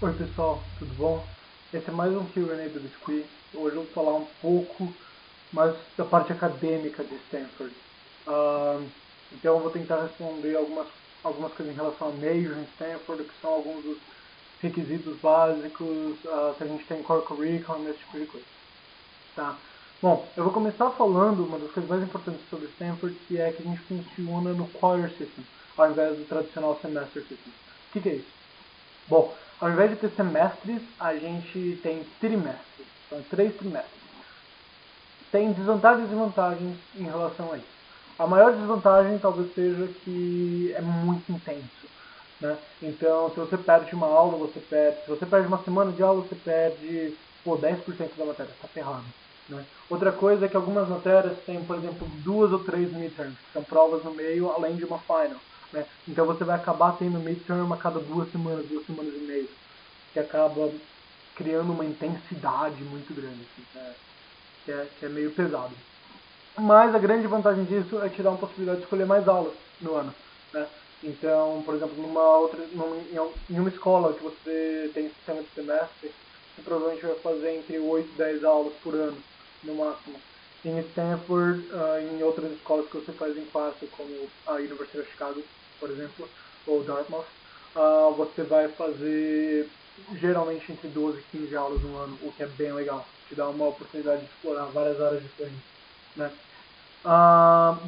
Oi pessoal, tudo bom? Esse é mais um Q&A do Biscuit. Hoje eu vou falar um pouco mais da parte acadêmica de Stanford. Então eu vou tentar responder algumas coisas em relação a major em Stanford, que são alguns dos requisitos básicos, que a gente tem em core curriculum, esse tipo de coisa. Tá? Bom, eu vou começar falando uma das coisas mais importantes sobre Stanford, que é que a gente funciona no Choir System, ao invés do tradicional Semester System. O que é isso? Bom, ao invés de ter semestres, a gente tem trimestres. São 3 trimestres. Tem desvantagens e vantagens em relação a isso. A maior desvantagem talvez seja que é muito intenso. Né? Então, se você perde uma aula, se você perde uma semana de aula, você perde 10% da matéria. Está ferrado. Né? Outra coisa é que algumas matérias têm, por exemplo, 2 ou 3 midterms, que são provas no meio, além de uma final. Né? Então você vai acabar tendo midterm a cada 2 semanas, 2 semanas e meia, que acaba criando uma intensidade muito grande, assim, né? que é meio pesado. Mas a grande vantagem disso é te dar uma possibilidade de escolher mais aulas no ano. Né? Então, por exemplo, em uma escola que você tem sistema de semestre, você provavelmente vai fazer entre 8 e 10 aulas por ano, no máximo. Em Stanford, em outras escolas que você faz em classe, como a University of Chicago, por exemplo, ou Dartmouth, você vai fazer geralmente entre 12 e 15 aulas no ano, o que é bem legal. Te dá uma oportunidade de explorar várias áreas diferentes. Né?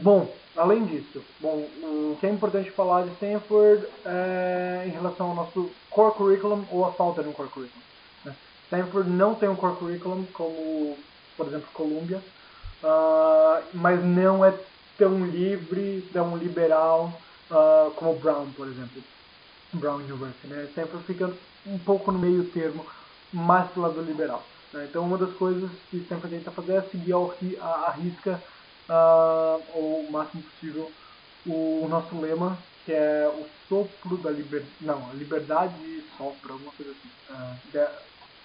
Bom, além disso, o que é importante falar de Stanford é em relação ao nosso core curriculum ou a falta de um core curriculum. Né? Stanford não tem um core curriculum como, por exemplo, Columbia, mas não é tão livre, tão liberal como Brown, por exemplo. Brown University, né? Stanford fica um pouco no meio termo, mais pro lado liberal. Né? Então, uma das coisas que Stanford tenta fazer é seguir a risca, ou o máximo possível, o nosso lema, que é o sopro da liberdade. Não, a liberdade sopra, alguma coisa assim.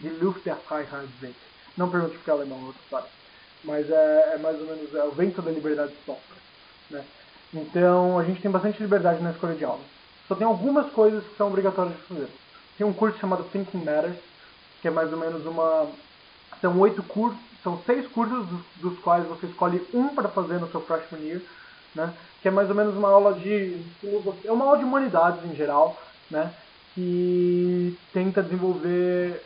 Die Luft der Freiheit weht. Não pergunte porque é alemão, outra história. Mas é mais ou menos o vento da liberdade sopra. Né? Então, a gente tem bastante liberdade na escolha de aulas. Só tem algumas coisas que são obrigatórias de fazer. Tem um curso chamado Thinking Matters, que é mais ou menos uma. São 8 cursos, são 6 cursos, dos quais você escolhe um para fazer no seu freshman year, né? Que é mais ou menos uma aula de filosofia, é uma aula de humanidades em geral, né? Que tenta desenvolver,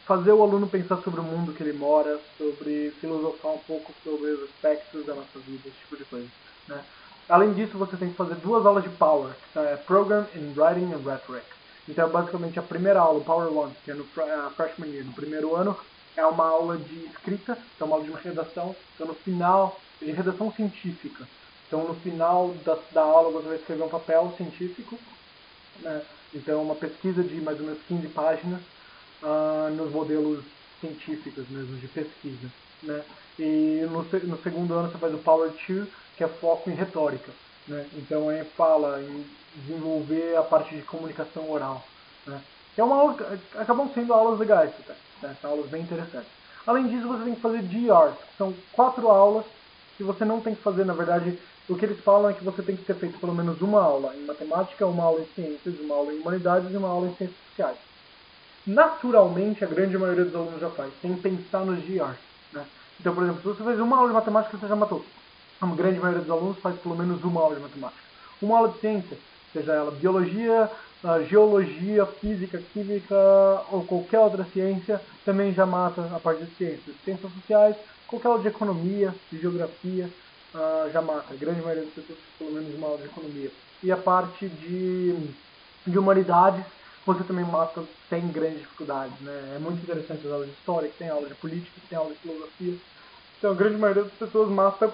fazer o aluno pensar sobre o mundo que ele mora, sobre filosofar um pouco sobre os aspectos da nossa vida, esse tipo de coisa. Né? Além disso, você tem que fazer 2 aulas de Power, que é Program in Writing and Rhetoric. Então, basicamente, a primeira aula, o Power 1, que é no freshman year, no primeiro ano, é uma aula de escrita, então uma aula de uma redação. Então, no final, de redação científica. Então, no final da aula, você vai escrever um papel científico, né? Então, uma pesquisa de mais ou menos 15 páginas nos modelos científicos mesmo, de pesquisa. Né? E no segundo ano você faz o Power 2, que é foco em retórica. Né? Então, aí fala em desenvolver a parte de comunicação oral. Né? Que é uma aula, acabam sendo aulas legais, né? São aulas bem interessantes. Além disso, você tem que fazer GRs, que são 4 aulas que você não tem que fazer, na verdade, o que eles falam é que você tem que ter feito pelo menos uma aula em matemática, uma aula em ciências, uma aula em humanidades e uma aula em ciências sociais. Naturalmente, a grande maioria dos alunos já faz, sem pensar nos GRs. Né? Então, por exemplo, se você fez uma aula de matemática, você já matou. A grande maioria dos alunos faz pelo menos uma aula de matemática. Uma aula de ciência, seja ela biologia, geologia, física, química ou qualquer outra ciência, também já mata a parte de ciências. Ciências sociais, qualquer aula de economia, de geografia, já mata. A grande maioria das pessoas faz pelo menos uma aula de economia. E a parte de humanidades, você também mata sem grandes dificuldades. Né? É muito interessante as aulas de história, que tem aula de política, que tem aula de filosofia. Então, a grande maioria das pessoas mata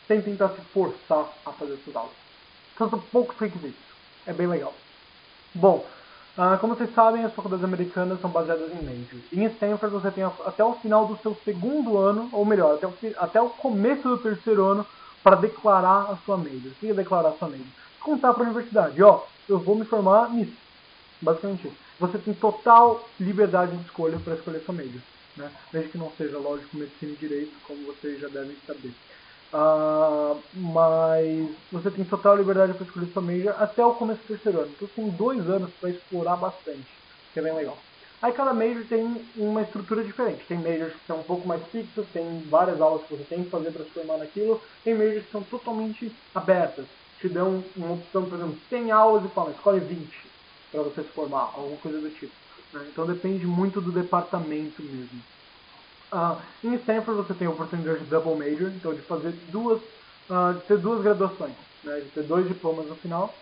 sem tentar se forçar a fazer essas aulas. Então, são poucos requisitos. É bem legal. Bom, como vocês sabem, as faculdades americanas são baseadas em majors. Em Stanford, você tem até o final do seu segundo ano, ou melhor, até o começo do terceiro ano, para declarar a sua major. O que é declarar a sua major? Contar para a universidade, eu vou me formar nisso. Basicamente isso. Você tem total liberdade de escolha para escolher sua major. Né? Desde que não seja, lógico, medicina e direito, como vocês já devem saber. Mas você tem total liberdade para escolher sua major até o começo do terceiro ano. Então você tem 2 anos para explorar bastante. que é bem legal. Aí cada major tem uma estrutura diferente. Tem majors que são um pouco mais fixos, tem várias aulas que você tem que fazer para se formar naquilo. Tem majors que são totalmente abertas. Te dão uma opção, por exemplo, tem aulas e falam, escolhe 20 para você se formar, alguma coisa do tipo. Né? Então depende muito do departamento mesmo. Em Stanford você tem a oportunidade de double major, então de fazer de ter duas graduações, né, de ter 2 diplomas no final.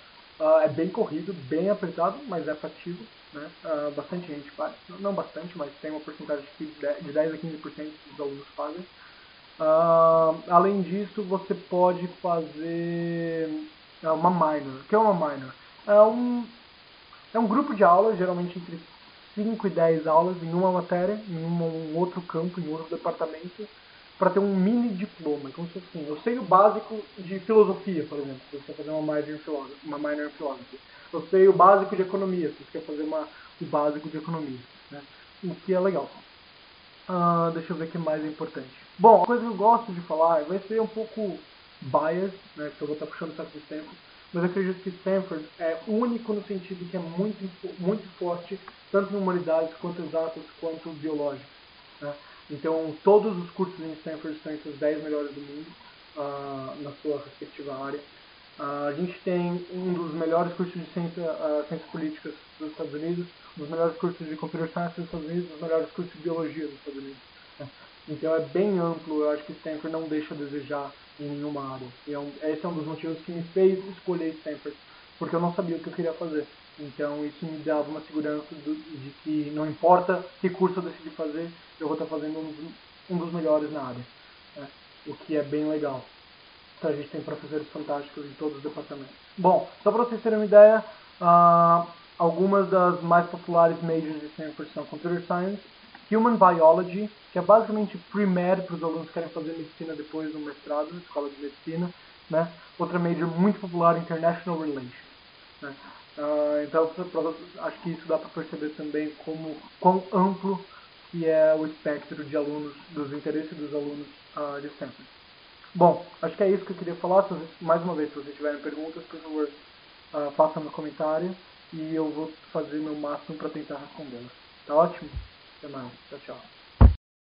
É bem corrido, bem apertado, mas é factível. Né? Bastante gente faz, não bastante, mas tem uma porcentagem de 10 a 15% dos alunos fazem. Além disso, você pode fazer uma minor. O que é uma minor? É um, é um grupo de aulas, geralmente entre 5 e 10 aulas em uma matéria, em um outro campo, em outro departamento, para ter um mini diploma. Como se fosse assim, eu sei o básico de filosofia, por exemplo, se você quer fazer uma minor em philosophy. Eu sei o básico de economia, se você quer fazer o básico de economia. Né? O que é legal. Deixa eu ver o que mais é importante. Bom, a coisa que eu gosto de falar vai ser um pouco bias, né, que eu vou estar puxando certo tempo, mas eu acredito que Stanford é único no sentido que é muito forte, tanto em humanidades, quanto exatas, quanto biológicas. Né? Então, todos os cursos em Stanford estão entre os 10 melhores do mundo, na sua respectiva área. A gente tem um dos melhores cursos de ciências políticas dos Estados Unidos, um dos melhores cursos de computer science dos Estados Unidos, um dos melhores cursos de biologia dos Estados Unidos. Né? Então é bem amplo, eu acho que Stanford não deixa a desejar em nenhuma área. E esse é um dos motivos que me fez escolher Stanford, porque eu não sabia o que eu queria fazer. Então isso me dava uma segurança de que não importa que curso eu decidir fazer, eu vou estar fazendo um dos melhores na área. Né? O que é bem legal. Então a gente tem professores fantásticos em todos os departamentos. Bom, só para vocês terem uma ideia, algumas das mais populares majors de Stanford são Computer Science, Human Biology, que é basicamente pre-med para os alunos que querem fazer medicina depois do mestrado, escola de medicina. Né? Outra major muito popular, International Relations. Né? Então, acho que isso dá para perceber também quão amplo que é o espectro de alunos, dos interesses dos alunos de Stanford. Bom, acho que é isso que eu queria falar. Mais uma vez, se vocês tiverem perguntas, por favor, façam no comentário e eu vou fazer meu máximo para tentar respondê-las. Tá ótimo? Até mais. Tchau, tchau.